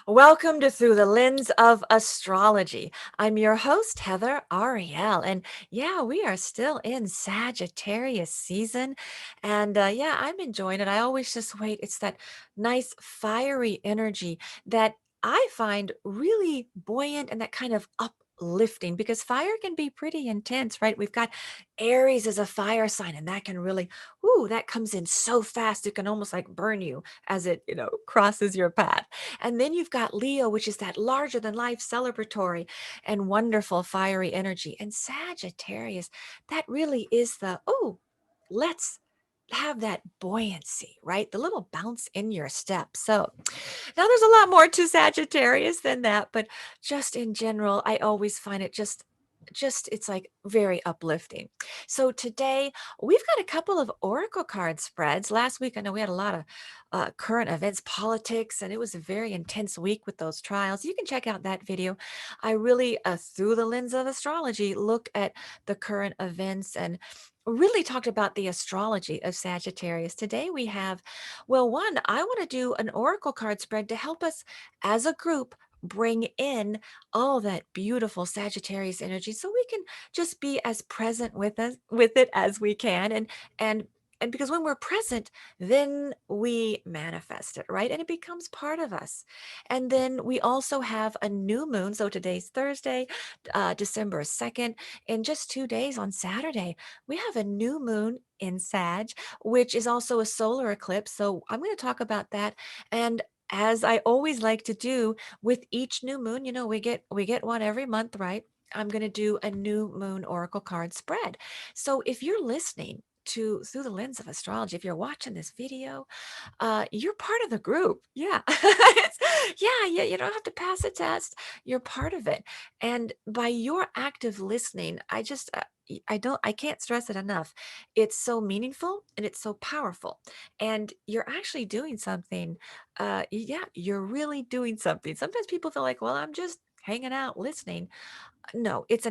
Welcome to Through the Lens of Astrology. I'm your host, Heather Ariel. And yeah, we are still in Sagittarius season. And yeah, I'm enjoying it. I always just wait. It's that nice, fiery energy that I find really buoyant and that kind of uplifting because fire can be pretty intense, right? We've got Aries as a fire sign, and that can really, ooh, that comes in so fast. It can almost like burn you as it, crosses your path. And then you've got Leo, which is that larger than life celebratory and wonderful fiery energy. And Sagittarius, that really is the, oh, let's have that buoyancy, right? The little bounce in your step. So now there's a lot more to Sagittarius than that, but just in general, I always find it just it's like very uplifting. So today we've got a couple of oracle card spreads. Last week I know we had a lot of current events, politics, and it was a very intense week with those trials. You can check out that video. I really through the lens of astrology look at the current events and really talked about the astrology of Sagittarius. Today we have, well, one, I want to do an oracle card spread to help us as a group bring in all that beautiful Sagittarius energy so we can just be as present with it as we can and and because when we're present, then we manifest it, right? And it becomes part of us. And then we also have a new moon. So today's Thursday, December 2nd. In just 2 days on Saturday, we have a new moon in Sag, which is also a solar eclipse. So I'm going to talk about that. And as I always like to do with each new moon, we get one every month, right? I'm going to do a new moon oracle card spread. So if you're listening to through the lens of astrology, if you're watching this video, you're part of the group. Yeah. Yeah, you don't have to pass a test. You're part of it. And by your active listening, I can't stress it enough. It's so meaningful and it's so powerful. And you're actually doing something. Yeah, you're really doing something. Sometimes people feel like, well, I'm just hanging out listening. No, it's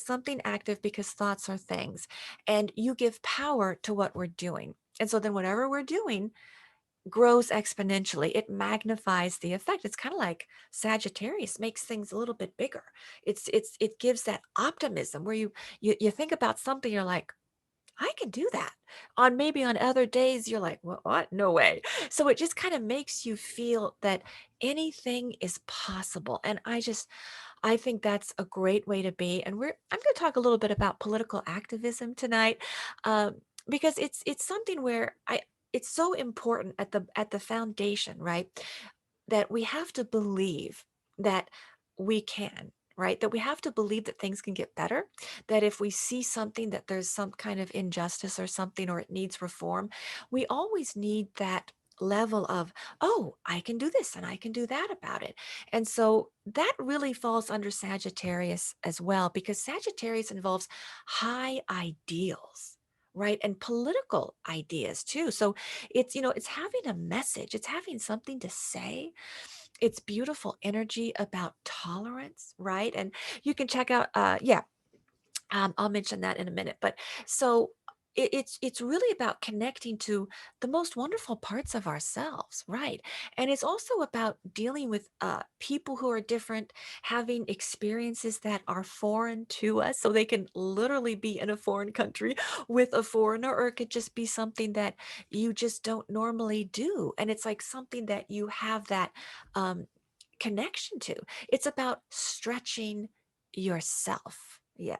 something active because thoughts are things. And you give power to what we're doing. And so then whatever we're doing grows exponentially. It magnifies the effect. It's kind of like Sagittarius makes things a little bit bigger. It gives that optimism where you think about something, you're like, I can do that. On other days, you're like, what? No way. So it just kind of makes you feel that anything is possible. And I think that's a great way to be. And I'm going to talk a little bit about political activism tonight, because it's something where it's so important at the foundation, right? That we have to believe that we can. Right, that we have to believe that things can get better, that if we see something that there's some kind of injustice or something or it needs reform, we always need that level of, oh, I can do this and I can do that about it. And so that really falls under Sagittarius as well, because Sagittarius involves high ideals, right? And political ideas too. So it's having a message, it's having something to say. It's beautiful energy about tolerance, right? And you can check out, yeah, I'll mention that in a minute. But so it's really about connecting to the most wonderful parts of ourselves, right? And it's also about dealing with people who are different, having experiences that are foreign to us. So they can literally be in a foreign country with a foreigner, or it could just be something that you just don't normally do. And it's like something that you have that connection to. It's about stretching yourself. Yeah.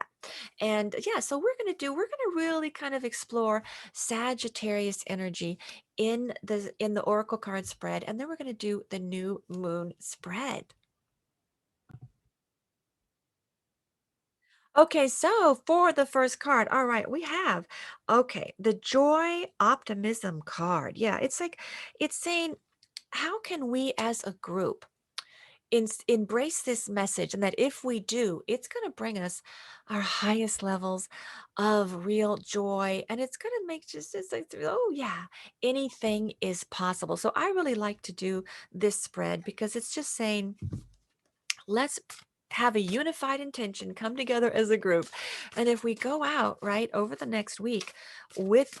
And yeah, so we're going to really kind of explore Sagittarius energy in the oracle card spread, and then we're going to do the new moon spread. Okay, so for the first card, all right, we have, okay, the Joy Optimism card. Yeah, it's saying, how can we as a group embrace this message, and that if we do, it's going to bring us our highest levels of real joy, and it's going to make just like, oh yeah, anything is possible. So I really like to do this spread because it's just saying, let's have a unified intention, come together as a group, and if we go out right over the next week with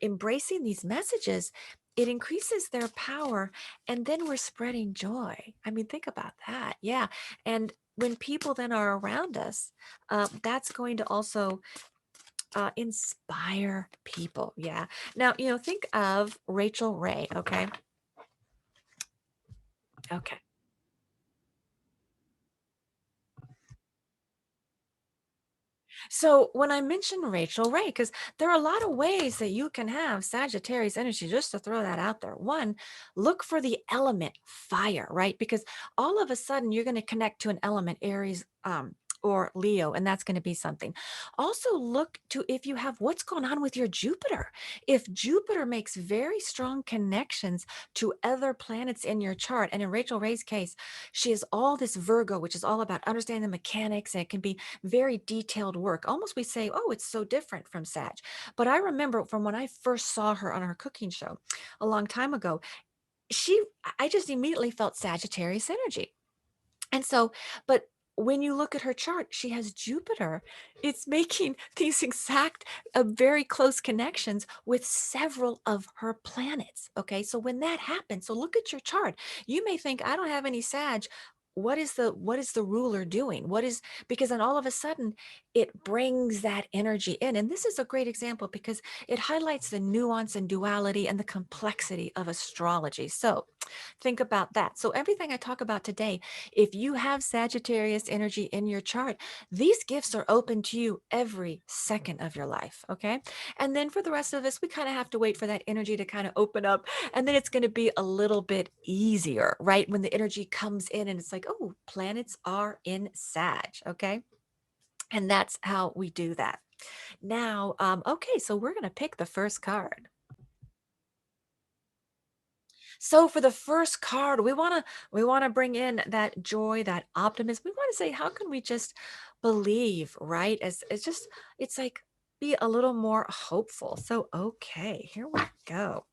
embracing these messages, it increases their power, and then we're spreading joy. I mean, think about that. Yeah. And when people then are around us, that's going to also inspire people. Yeah. Now, think of Rachel Ray. Okay. Okay. So when I mentioned Rachel Ray, because there are a lot of ways that you can have Sagittarius energy, just to throw that out there. One, look for the element fire, right? Because all of a sudden you're going to connect to an element, Aries, or Leo, and that's going to be something. Also, look to if you have what's going on with your Jupiter. If Jupiter makes very strong connections to other planets in your chart, and in Rachel Ray's case, she has all this Virgo, which is all about understanding the mechanics, and it can be very detailed work. Almost we say, oh, it's so different from Sag. But I remember from when I first saw her on her cooking show a long time ago, I just immediately felt Sagittarius energy. And so, but when you look at her chart, she has Jupiter. It's making these exact, very close connections with several of her planets. Okay. So when that happens, so look at your chart. You may think, I don't have any Sag. What is the ruler doing? What is because then all of a sudden it brings that energy in. And this is a great example because it highlights the nuance and duality and the complexity of astrology. So think about that. So everything I talk about today, if you have Sagittarius energy in your chart, these gifts are open to you every second of your life. Okay. And then for the rest of us, we kind of have to wait for that energy to kind of open up. And then it's going to be a little bit easier, right? When the energy comes in and it's like, oh, planets are in Sag. Okay. And that's how we do that. Now, okay, so we're going to pick the first card. So for the first card, we want to bring in that joy, that optimism. We want to say, how can we just believe, right? As it's just, it's like be a little more hopeful. So okay, here we go.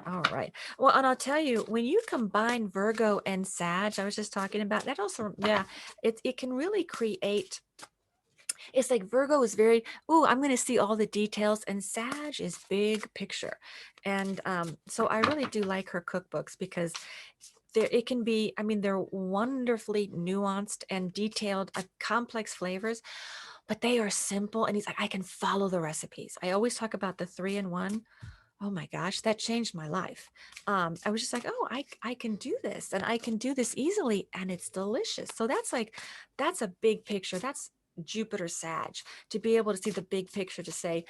All right. Well, and I'll tell you, when you combine Virgo and Sag, I was just talking about that also, yeah, it can really create. It's like Virgo is very, oh, I'm going to see all the details, and Sag is big picture. And so I really do like her cookbooks because it can be, I mean, they're wonderfully nuanced and detailed, complex flavors, but they are simple. And he's like, I can follow the recipes. I always talk about the 3-in-1. Oh my gosh, that changed my life. I was just like, oh, I can do this and I can do this easily and it's delicious. So that's a big picture. That's Jupiter Sag to be able to see the big picture to say,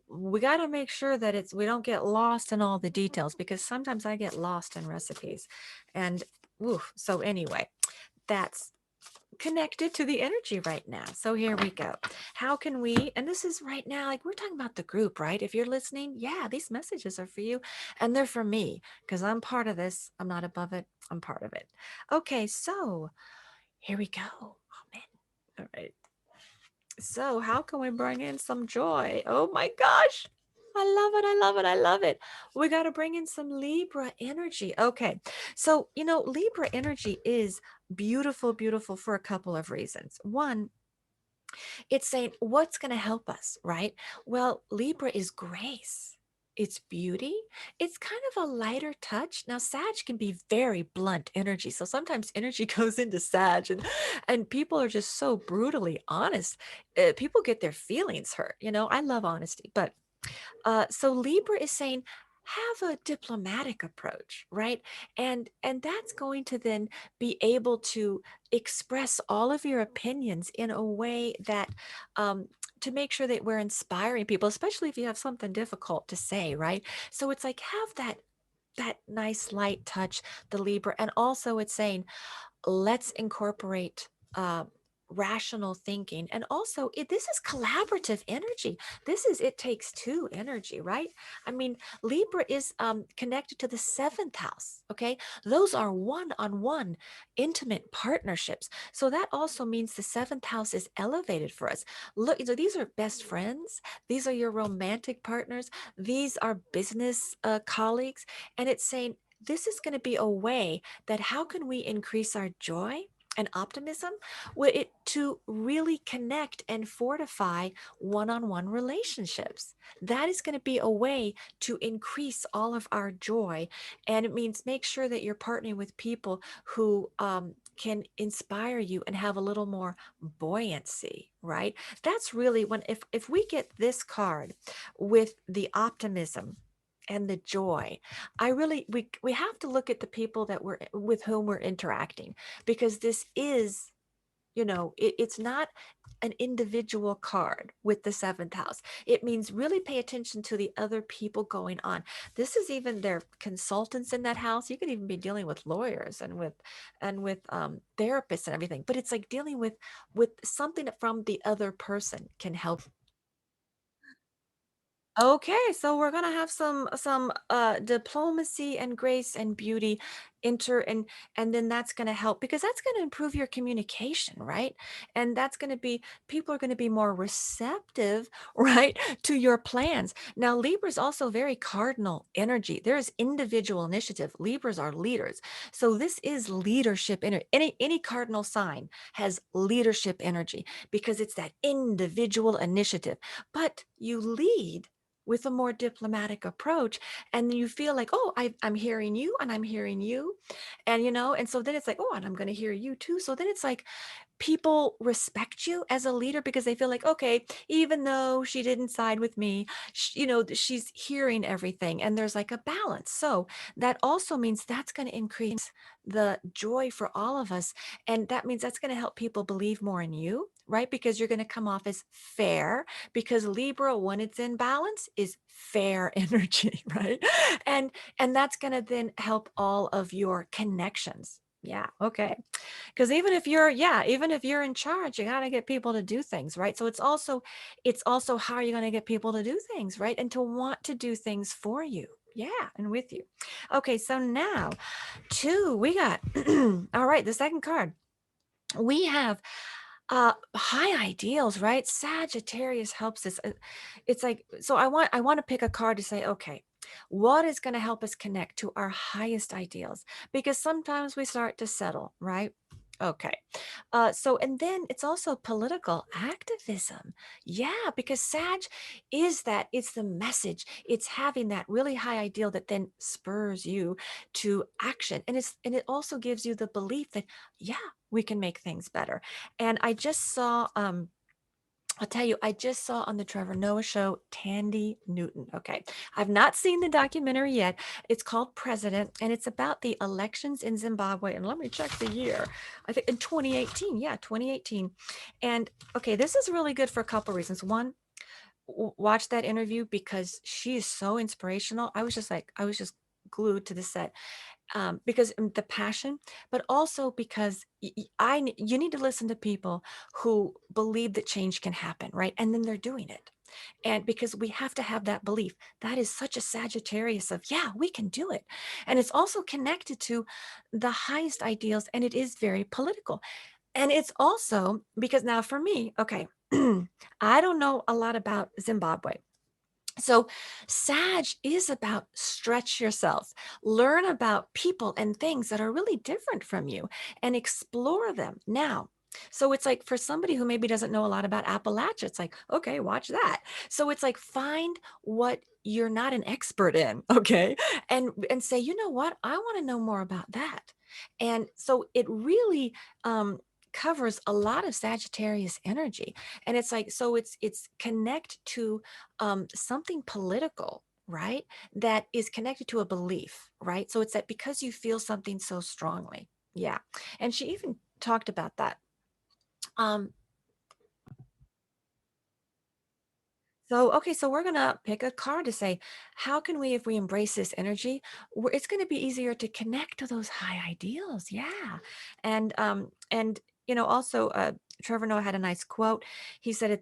we got to make sure that we don't get lost in all the details because sometimes I get lost in recipes. And so anyway, that's connected to the energy right now. So here we go. How can we, and this is right now, like we're talking about the group, right? If you're listening, yeah, these messages are for you and they're for me because I'm part of this. I'm not above it. I'm part of it. Okay, so here we go. Oh man. All right. So how can we bring in some joy? Oh my gosh. I love it. I love it. I love it. We got to bring in some Libra energy. Okay. So, Libra energy is beautiful, beautiful for a couple of reasons. One, it's saying what's going to help us, right? Well, Libra is grace. It's beauty. It's kind of a lighter touch. Now, Sag can be very blunt energy. So sometimes energy goes into Sag and people are just so brutally honest. People get their feelings hurt. I love honesty, but so Libra is saying have a diplomatic approach, right? And that's going to then be able to express all of your opinions in a way that to make sure that we're inspiring people, especially if you have something difficult to say, right? So it's like have that nice light touch, the Libra, and also it's saying let's incorporate rational thinking, and also this is collaborative energy. This is it takes two energy, right? I mean, Libra is connected to the seventh house. Okay, those are one-on-one intimate partnerships, so that also means the seventh house is elevated for us. Look, so these are best friends, these are your romantic partners, these are business colleagues, and it's saying this is going to be a way that how can we increase our joy and optimism, it to really connect and fortify one-on-one relationships. That is going to be a way to increase all of our joy. And it means make sure that you're partnering with people who can inspire you and have a little more buoyancy, right? That's really when, if we get this card with the optimism and the joy, I really, we have to look at the people that we're with whom we're interacting, because this is, it's not an individual card with the seventh house. It means really pay attention to the other people going on. This is even their consultants in that house. You could even be dealing with lawyers and with therapists and everything, but it's like dealing with something that from the other person can help. Okay, so we're gonna have some diplomacy and grace and beauty enter, and then that's gonna help, because that's gonna improve your communication, right? And that's gonna be, people are gonna be more receptive, right, to your plans. Now, Libra's also very cardinal energy. There is individual initiative. Libras are leaders. So this is leadership energy. Any cardinal sign has leadership energy because it's that individual initiative. But you lead with a more diplomatic approach, and you feel like, oh, I'm hearing you and I'm hearing you, and and so then it's like, oh, and I'm going to hear you too. So then it's like people respect you as a leader because they feel like, okay, even though she didn't side with me, she's hearing everything, and there's like a balance. So that also means that's going to increase the joy for all of us, and that means that's going to help people believe more in you, right? Because you're going to come off as fair, because Libra, when it's in balance, is fair energy, right? And that's going to then help all of your connections. Yeah, okay. Because even if you're in charge, you got to get people to do things, right? So it's also how are you going to get people to do things, right? And to want to do things for you. Yeah, and with you. Okay, so now two, we got all right, the second card. We have high ideals, right? Sagittarius helps us. It's like, so I want to pick a card to say, okay, what is going to help us connect to our highest ideals? Because sometimes we start to settle, right? Okay. So, and then it's also political activism. Yeah, because Sag is that, it's the message. It's having that really high ideal that then spurs you to action. And it also gives you the belief that, yeah, we can make things better. And I just saw I'll tell you, I just saw on the Trevor Noah show Tandy Newton. Okay. I've not seen the documentary yet. It's called President, and it's about the elections in Zimbabwe. And let me check the year. I think in 2018. Yeah, 2018. And okay, this is really good for a couple reasons. One, watch that interview because she is so inspirational. I was just glued to the set, because the passion, but also because you need to listen to people who believe that change can happen, right? And then they're doing it. And because we have to have that belief, that is such a Sagittarius of, yeah, we can do it. And it's also connected to the highest ideals, and it is very political. And it's also because now for me, okay, I don't know a lot about Zimbabwe. So, Sag is about stretch yourself, learn about people and things that are really different from you, and explore them. Now, so it's like for somebody who maybe doesn't know a lot about Appalachia, it's like, okay, watch that. So it's like find what you're not an expert in, okay? And say, you know what? I want to know more about that. And so it really covers a lot of Sagittarius energy. And it's like, so it's connect to something political, right? That is connected to a belief, right? So it's that because you feel something so strongly. Yeah. And she even talked about that. Um, okay, so we're going to pick a card to say, how can we, if we embrace this energy, it's going to be easier to connect to those high ideals. Yeah. And, also, Trevor Noah had a nice quote. He said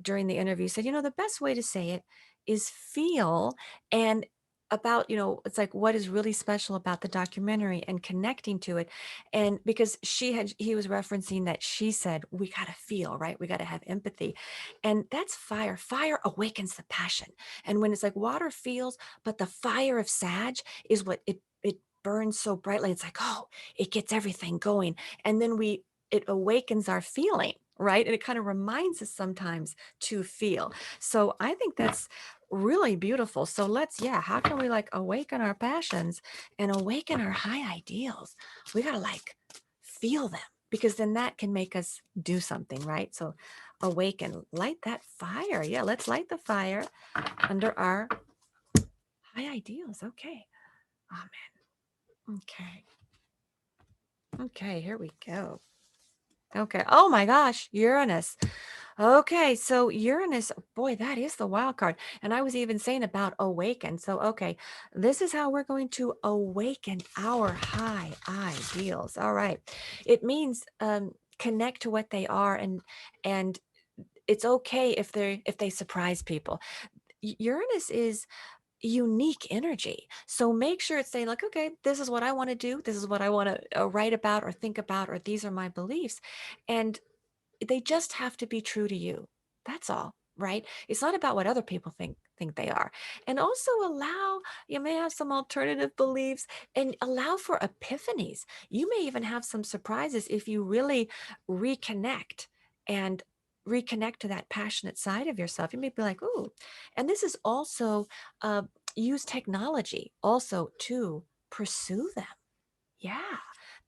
during the interview, he said, the best way to say it is feel, and about, it's like what is really special about the documentary and connecting to it. And because he was referencing that she said, we got to feel, right? We got to have empathy. And that's fire. Fire awakens the passion. And when it's like water feels, but the fire of Sag is what it burns so brightly. It's like, oh, it gets everything going. And then it awakens our feeling, right? And it kind of reminds us sometimes to feel. So I think that's really beautiful. So yeah, how can we like awaken our passions and awaken our high ideals? We got to like feel them, because then that can make us do something, right? So awaken, light that fire. Yeah, let's light the fire under our high ideals. Okay. Amen. Okay. Okay, here we go. Okay. Oh my gosh, Uranus. Okay, so Uranus, boy, that is the wild card. And I was even saying about awaken. So, okay, this is how we're going to awaken our high ideals. All right. It means connect to what they are, and it's okay if they surprise people. Uranus is unique energy. So make sure it's saying like, okay, this is what I want to do. This is what I want to write about or think about, or these are my beliefs. And they just have to be true to you. That's all, right? It's not about what other people think they are. And also allow, you may have some alternative beliefs, and allow for epiphanies. You may even have some surprises if you really reconnect and reconnect to that passionate side of yourself. You may be like, ooh. And this is also use technology also to pursue them. Yeah,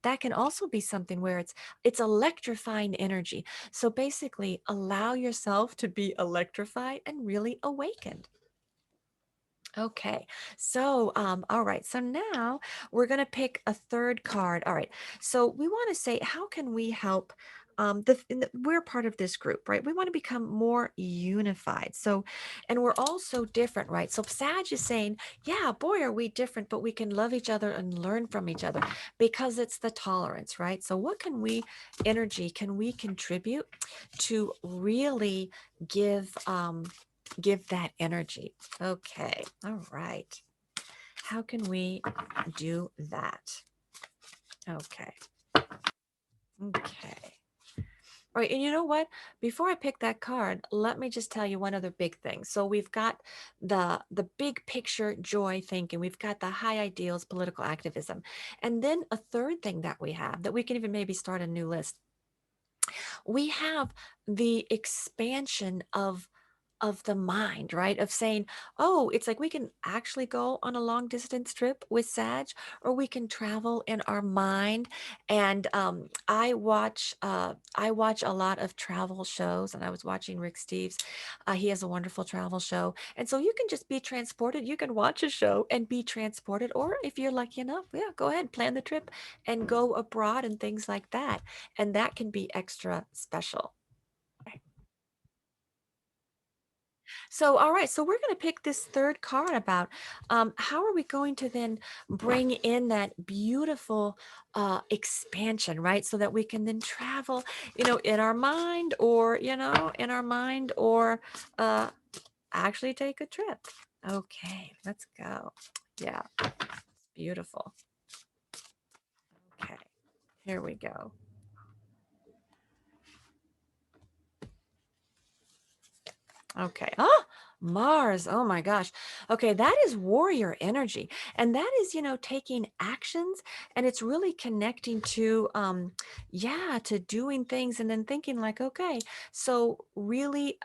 that can also be something where it's electrifying energy. So basically, allow yourself to be electrified and really awakened. Okay, so all right, so now we're going to pick a third card. All right, so we want to say, how can we help? We're part of this group, right? We want to become more unified. So, and we're all so different, right? So, Sag is saying, yeah, boy, are we different, but we can love each other and learn from each other, because it's the tolerance, right? So, what can we, energy, can we contribute to really give? Give that energy. Okay. All right. How can we do that? Okay. Okay. All right. And you know what? Before I pick that card, let me just tell you one other big thing. So we've got the big picture joy thinking. We've got the high ideals, political activism. And then a third thing that we have that we can even maybe start a new list. We have the expansion of the mind, right? Of saying, oh, it's like we can actually go on a long distance trip with Sag, or we can travel in our mind. And I watch a lot of travel shows, and I was watching Rick Steves. He has a wonderful travel show, and so you can just be transported. You can watch a show and be transported, or if you're lucky enough, yeah, go ahead, plan the trip and go abroad and things like that, and that can be extra special. So, all right, so we're going to pick this third card about how are we going to then bring in that beautiful expansion, right? So that we can then travel, in our mind, or, in our mind, or uh, actually take a trip. Okay, let's go. Yeah, beautiful. Okay, here we go. Okay. Oh, Mars. Oh my gosh. Okay, that is warrior energy. And that is, taking actions, and it's really connecting to yeah, to doing things and then thinking like, okay, so really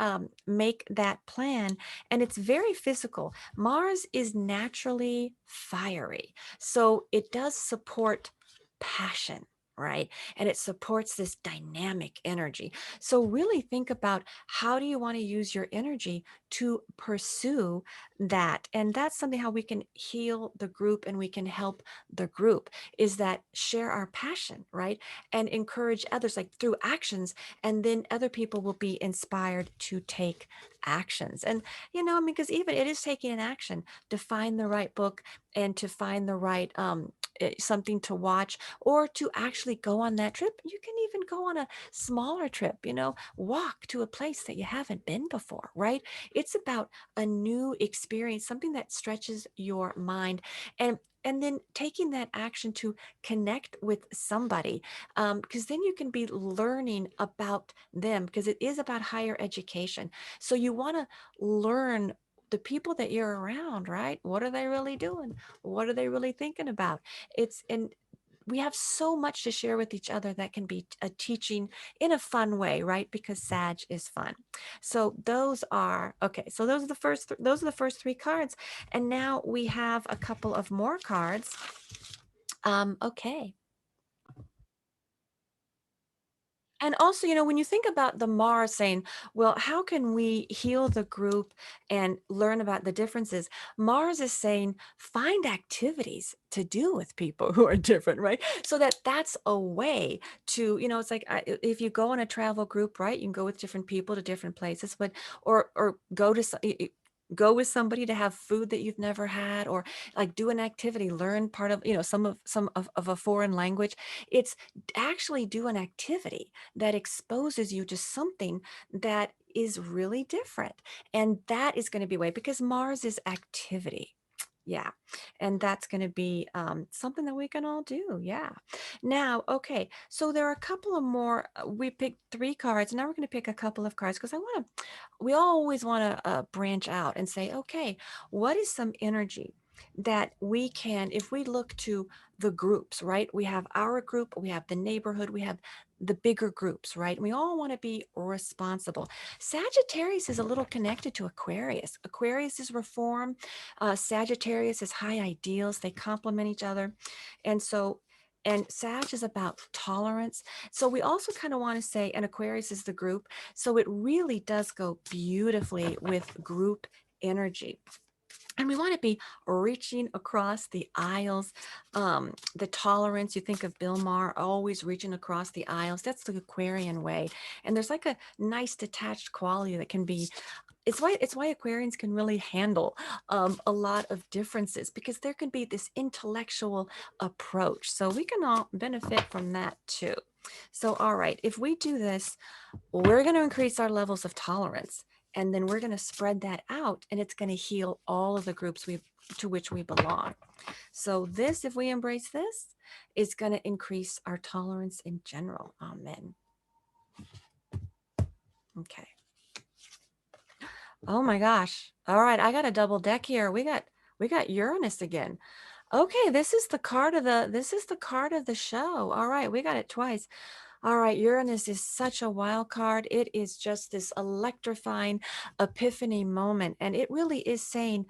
make that plan, and it's very physical. Mars is naturally fiery. So it does support passion, right? And it supports this dynamic energy. So really think about, how do you want to use your energy to pursue that? And that's something how we can heal the group and we can help the group, is that share our passion, right? And encourage others like through actions, and then other people will be inspired to take actions. And I mean, because even it is taking an action to find the right book, and to find the right something to watch, or to actually go on that trip. You can even go on a smaller trip, walk to a place that you haven't been before, right? It's about a new experience, something that stretches your mind, and then taking that action to connect with somebody, because then you can be learning about them, because it is about higher education. So you want to learn the people that you're around, right? What are they really doing? What are they really thinking about? It's and we have so much to share with each other that can be a teaching in a fun way, right? Because Sag is fun. So those are okay. So those are the those are the first three cards, and now we have a couple of more cards. Okay. And also, when you think about the Mars saying, well, how can we heal the group and learn about the differences? Mars is saying, find activities to do with people who are different, right? So that's a way to, it's like if you go on a travel group, right? You can go with different people to different places, but or go to go with somebody to have food that you've never had, or like do an activity, learn part of, some of a foreign language. It's actually do an activity that exposes you to something that is really different. And that is going to be way because Mars is activity. Yeah. And that's going to be something that we can all do. Yeah. Now, okay. So there are a couple of more. We picked three cards. Now we're going to pick a couple of cards because we always want to branch out and say, okay, what is some energy that we can, if we look to the groups, right? We have our group, we have the neighborhood, we have the bigger groups, right? We all want to be responsible. Sagittarius is a little connected to Aquarius. Aquarius is reform. Sagittarius is high ideals. They complement each other. And so, and Sag is about tolerance. So we also kind of want to say, and Aquarius is the group. So it really does go beautifully with group energy. And we want to be reaching across the aisles. The tolerance, you think of Bill Maher always reaching across the aisles. That's the Aquarian way. And there's like a nice detached quality that can be, it's why Aquarians can really handle a lot of differences, because there can be this intellectual approach. So we can all benefit from that too. So, all right, if we do this, we're going to increase our levels of tolerance, and then we're going to spread that out, and it's going to heal all of the groups to which we belong. So this, if we embrace this, is going to increase our tolerance in general. Amen. Okay. Oh my gosh. All right, I got a double deck here. We got Uranus again. Okay, this is the card of the show. All right, we got it twice. All right, Uranus is such a wild card. It is just this electrifying epiphany moment. And it really is saying,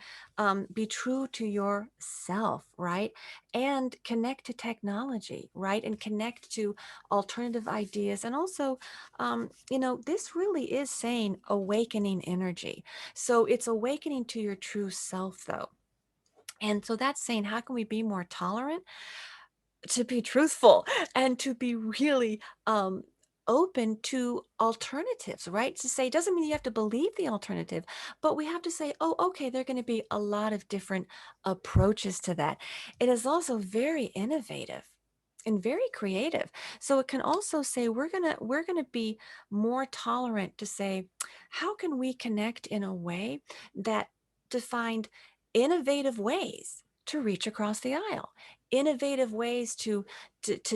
be true to yourself, right? And connect to technology, right? And connect to alternative ideas. And also, this really is saying awakening energy. So it's awakening to your true self, though. And so that's saying, how can we be more tolerant? To be truthful and to be really open to alternatives, right? To say, doesn't mean you have to believe the alternative, but we have to say, oh, okay, there are going to be a lot of different approaches to that. It is also very innovative and very creative. So it can also say we're going to be more tolerant to say, how can we connect in a way that to find innovative ways to reach across the aisle, innovative ways to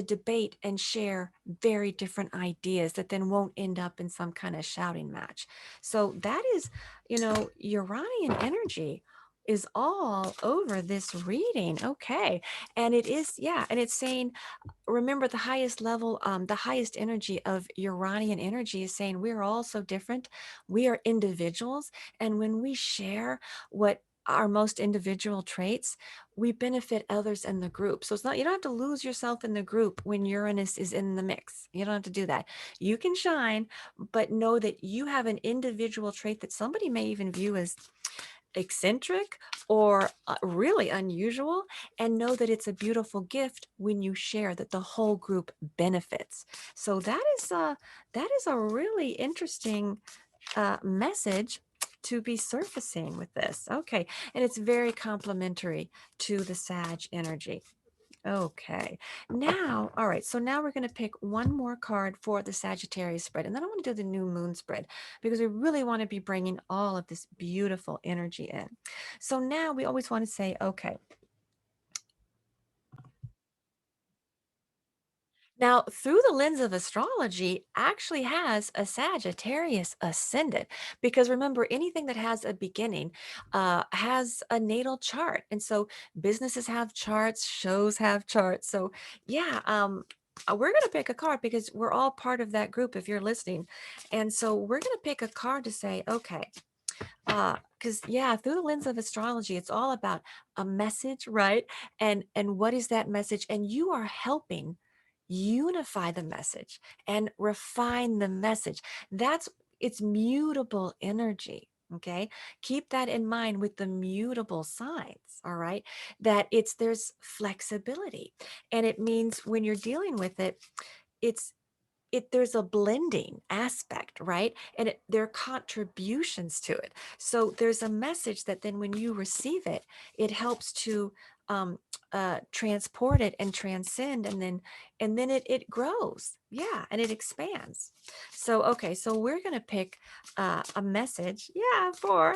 debate and share very different ideas that then won't end up in some kind of shouting match. So that is, Uranian energy is all over this reading. Okay. And it is, yeah, and it's saying, remember the highest level, the highest energy of Uranian energy is saying we're all so different. We are individuals. And when we share what our most individual traits, we benefit others in the group. So it's not, you don't have to lose yourself in the group when Uranus is in the mix. You don't have to do that. You can shine, but know that you have an individual trait that somebody may even view as eccentric or really unusual, and know that it's a beautiful gift when you share, that the whole group benefits. So that is a really interesting message to be surfacing with this. Okay, and it's very complementary to the Sag energy. Okay. Now, all right. So now we're going to pick one more card for the Sagittarius spread. And then I want to do the new moon spread because we really want to be bringing all of this beautiful energy in. So now we always want to say, okay, Now, through the lens of astrology, actually has a Sagittarius ascendant because remember, anything that has a beginning has a natal chart, and so businesses have charts, shows have charts. So, yeah, we're going to pick a card because we're all part of that group if you're listening, and so we're going to pick a card to say, okay, because yeah, through the lens of astrology, it's all about a message, right? And what is that message? And you are helping unify the message and refine the message. That's it's mutable energy. Okay. Keep that in mind with the mutable signs. All right. That there's flexibility. And it means when you're dealing with it, it's there's a blending aspect, right? And there are contributions to it. So there's a message that then when you receive it, it helps to um, transport it and transcend, and then it grows, yeah, and it expands. So okay, so we're gonna pick a message, yeah, for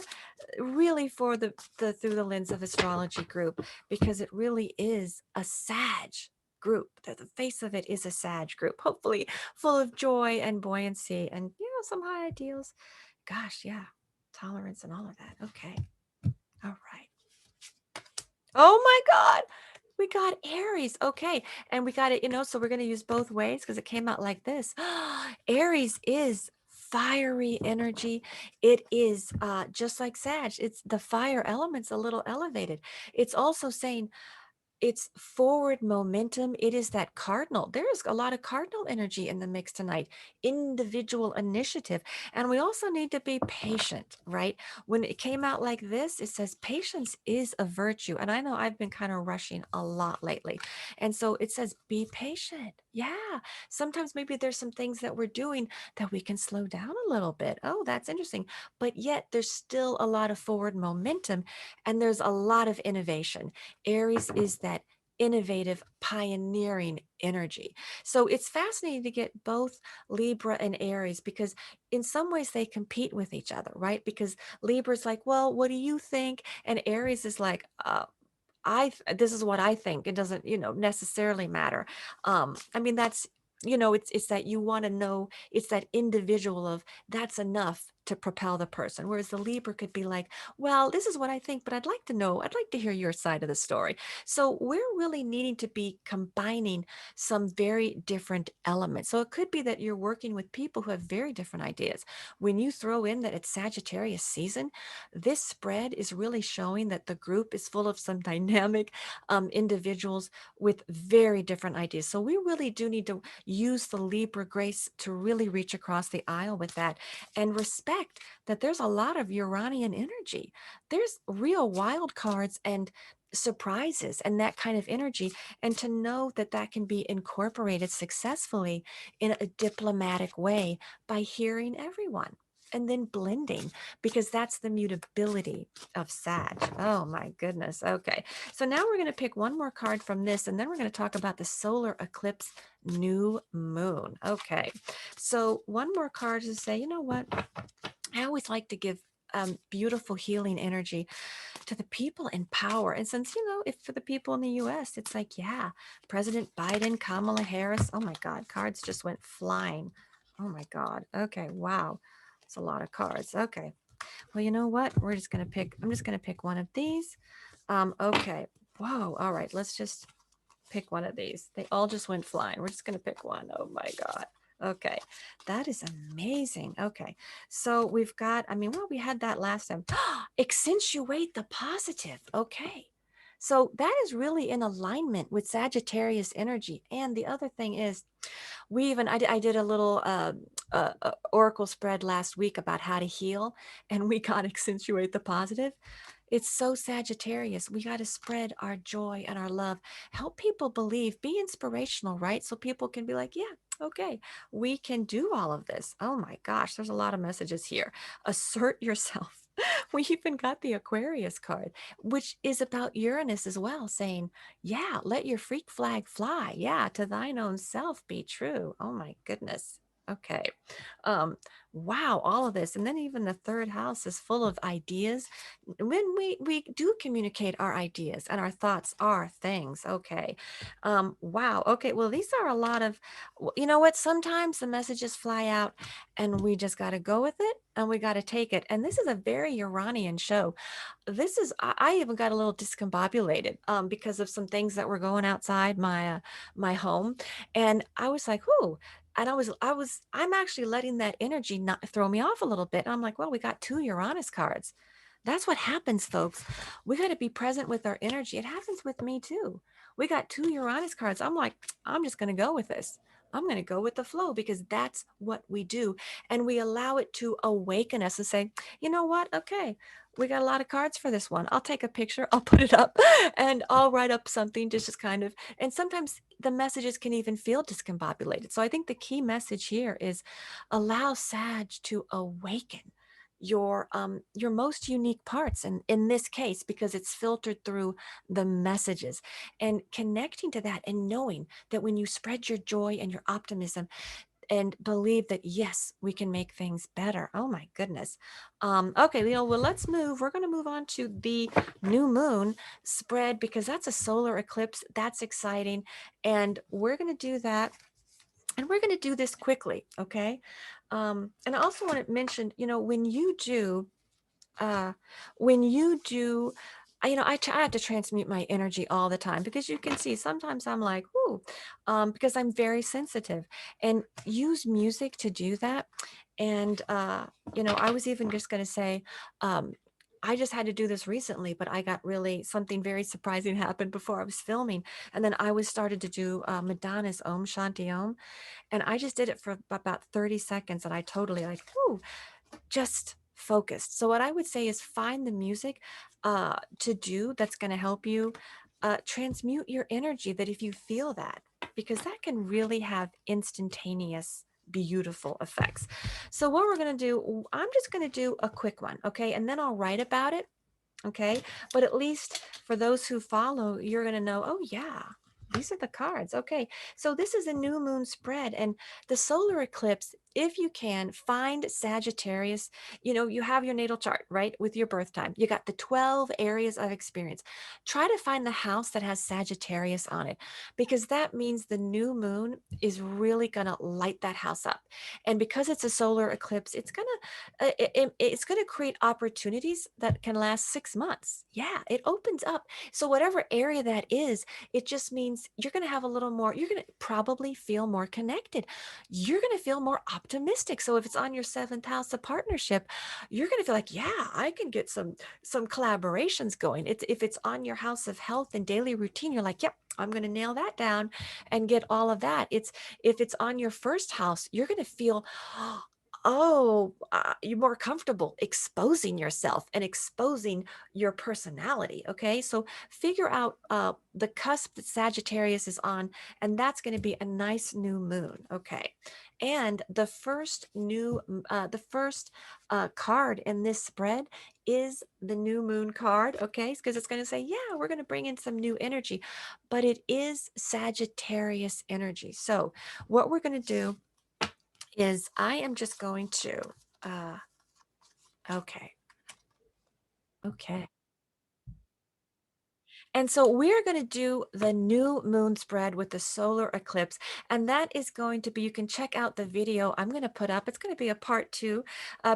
really for the through the lens of astrology group because it really is a Sag group. The face of it is a Sag group, hopefully full of joy and buoyancy and some high ideals. Gosh, yeah, tolerance and all of that. Okay, all right. Oh my God, we got Aries. Okay, and we got it. So we're gonna use both ways because it came out like this. Aries is fiery energy. It is just like Sag. It's the fire element's a little elevated. It's also saying it's forward momentum. It is that cardinal. There is a lot of cardinal energy in the mix tonight, individual initiative. And we also need to be patient, right? When it came out like this, it says patience is a virtue. And I know I've been kind of rushing a lot lately. And so it says be patient. Yeah. Sometimes maybe there's some things that we're doing that we can slow down a little bit. Oh, that's interesting. But yet there's still a lot of forward momentum and there's a lot of innovation. Aries is that innovative, pioneering energy. So it's fascinating to get both Libra and Aries because in some ways they compete with each other, right? Because Libra's like, well, what do you think? And Aries is like, this is what I think. It doesn't, necessarily matter. I mean, that's, it's that you want to know, it's that individual of that's enough to propel the person. Whereas the Libra could be like, well, this is what I think, but I'd like to know, I'd like to hear your side of the story. So we're really needing to be combining some very different elements. So it could be that you're working with people who have very different ideas. When you throw in that it's Sagittarius season, this spread is really showing that the group is full of some dynamic individuals with very different ideas. So we really do need to use the Libra grace to really reach across the aisle with that and respect that there's a lot of Uranian energy. There's real wild cards and surprises and that kind of energy, and to know that that can be incorporated successfully in a diplomatic way by hearing everyone and then blending, because that's the mutability of Sag. Oh my goodness. Okay. So now we're going to pick one more card from this, and then we're going to talk about the solar eclipse new moon. Okay. So one more card to say, you know what? I always like to give beautiful healing energy to the people in power. And since, if for the people in the US, it's like, yeah, President Biden, Kamala Harris. Oh my God, cards just went flying. Oh my God. Okay. Wow. It's a lot of cards. Okay. Well, you know what? I'm just going to pick one of these. Okay. Whoa. All right. Let's just pick one of these. They all just went flying. We're just going to pick one. Oh my God. Okay. That is amazing. Okay. So we've got, well, we had that last time. Accentuate the positive. Okay. So that is really in alignment with Sagittarius energy. And the other thing is, I did a little oracle spread last week about how to heal, and we got accentuate the positive. It's so Sagittarius. We got to spread our joy and our love, help people believe, be inspirational, right? So people can be like, yeah, okay, we can do all of this. Oh my gosh, there's a lot of messages here. Assert yourself. We even got the Aquarius card, which is about Uranus as well, saying, yeah, let your freak flag fly. Yeah, to thine own self be true. Oh my goodness. Okay. Um, wow, all of this. And then even the third house is full of ideas. When we do communicate our ideas and our thoughts are things. Okay. Wow. Okay. Well, these are a lot of you know what? Sometimes the messages fly out and we just gotta go with it and we gotta take it. And this is a very Uranian show. This is I even got a little discombobulated because of some things that were going outside my home. And I was like, whoo. And I'm actually letting that energy not throw me off a little bit. And I'm like, well, we got two Uranus cards. That's what happens, folks. We got to be present with our energy. It happens with me too. We got two Uranus cards. I'm like, I'm just going to go with this. I'm going to go with the flow because that's what we do. And we allow it to awaken us and say, you know what? Okay, we got a lot of cards for this one. I'll take a picture, I'll put it up, and I'll write up something just as kind of, and sometimes the messages can even feel discombobulated. So I think the key message here is allow Sag to awaken your most unique parts, and in this case because it's filtered through the messages, and connecting to that and knowing that when you spread your joy and your optimism and believe that yes, we can make things better. Oh my goodness. Okay, well, let's move. We're going to move on to the new moon spread because that's a solar eclipse. That's exciting, and we're going to do that. And we're going to do this quickly, okay? And I also want to mention, uh, when you do, I have to transmute my energy all the time because you can see sometimes I'm like, ooh, because I'm very sensitive and use music to do that. And, I was even just going to say, um, I just had to do this recently, but I got really something very surprising happened before I was filming. And then I was started to do Madonna's Om Shanti Om. And I just did it for about 30 seconds and I totally like, whoo, just focused. So what I would say is find the music to do that's going to help you transmute your energy. That if you feel that, because that can really have instantaneous beautiful effects. So what we're going to do, I'm just going to do a quick one, okay, and then I'll write about it, okay, but at least for those who follow, you're going to know, oh yeah, these are the cards. Okay. So this is a new moon spread and the solar eclipse, if you can find Sagittarius, you have your natal chart, right? With your birth time. You got the 12 areas of experience. Try to find the house that has Sagittarius on it because that means the new moon is really going to light that house up. And because it's a solar eclipse, it's going to create opportunities that can last 6 months. Yeah, it opens up. So whatever area that is, it just means you're going to have a little more, you're going to probably feel more connected. You're going to feel more optimistic. So if it's on your seventh house of partnership, you're going to feel like, yeah, I can get some collaborations going. It's if it's on your house of health and daily routine, you're like, yep, I'm going to nail that down and get all of that. It's if it's on your first house, you're going to feel oh, you're more comfortable exposing yourself and exposing your personality. Okay. So figure out the cusp that Sagittarius is on, and that's going to be a nice new moon. Okay. And the first card in this spread is the new moon card. Okay. Because it's going to say, yeah, we're going to bring in some new energy, but it is Sagittarius energy. So what we're going to do is I am just going to, uh, okay, okay. And so we're going to do the new moon spread with the solar eclipse. And that is going to be, you can check out the video I'm going to put up. It's going to be a part two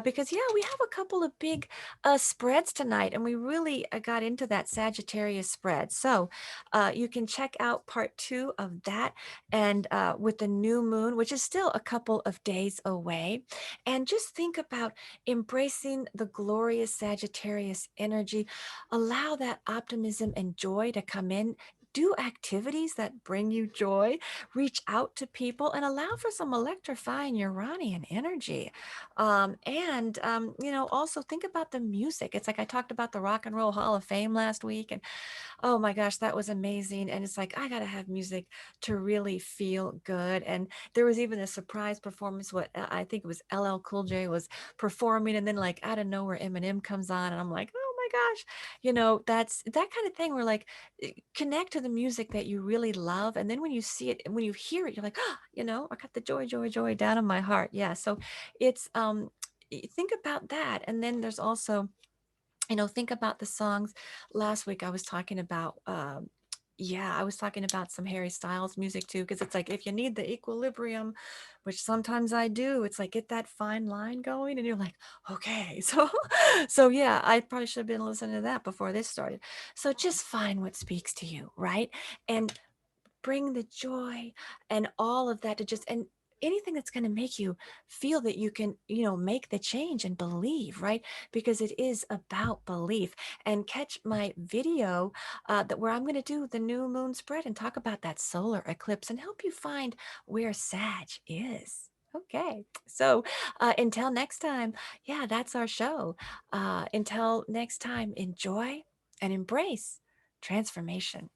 because, yeah, we have a couple of big spreads tonight. And we really got into that Sagittarius spread. So you can check out part two of that. And with the new moon, which is still a couple of days away. And just think about embracing the glorious Sagittarius energy. Allow that optimism and joy to come in. Do activities that bring you joy, reach out to people, and allow for some electrifying Uranian energy. Also think about the music. It's like I talked about the Rock and Roll Hall of Fame last week, and oh my gosh, that was amazing. And it's like, I got to have music to really feel good. And there was even a surprise performance. What I think it was LL Cool J was performing. And then, like, out of nowhere, Eminem comes on. And I'm like, oh my gosh, that's that kind of thing where like connect to the music that you really love. And then when you see it, when you hear it, you're like, oh, I got the joy, joy, joy down in my heart. Yeah. So it's, think about that. And then there's also, think about the songs. Last week I was talking about, yeah, I was talking about some Harry Styles music too, because it's like if you need the equilibrium, which sometimes I do, it's like get that fine line going, and you're like, okay, so yeah, I probably should have been listening to that before this started. So just find what speaks to you, right? And bring the joy and all of that to just and anything that's going to make you feel that you can make the change and believe, right? Because it is about belief. And catch my video that where I'm going to do the new moon spread and talk about that solar eclipse and help you find where Sag is. Okay, so until next time, yeah, that's our show. Until next time, enjoy and embrace transformation.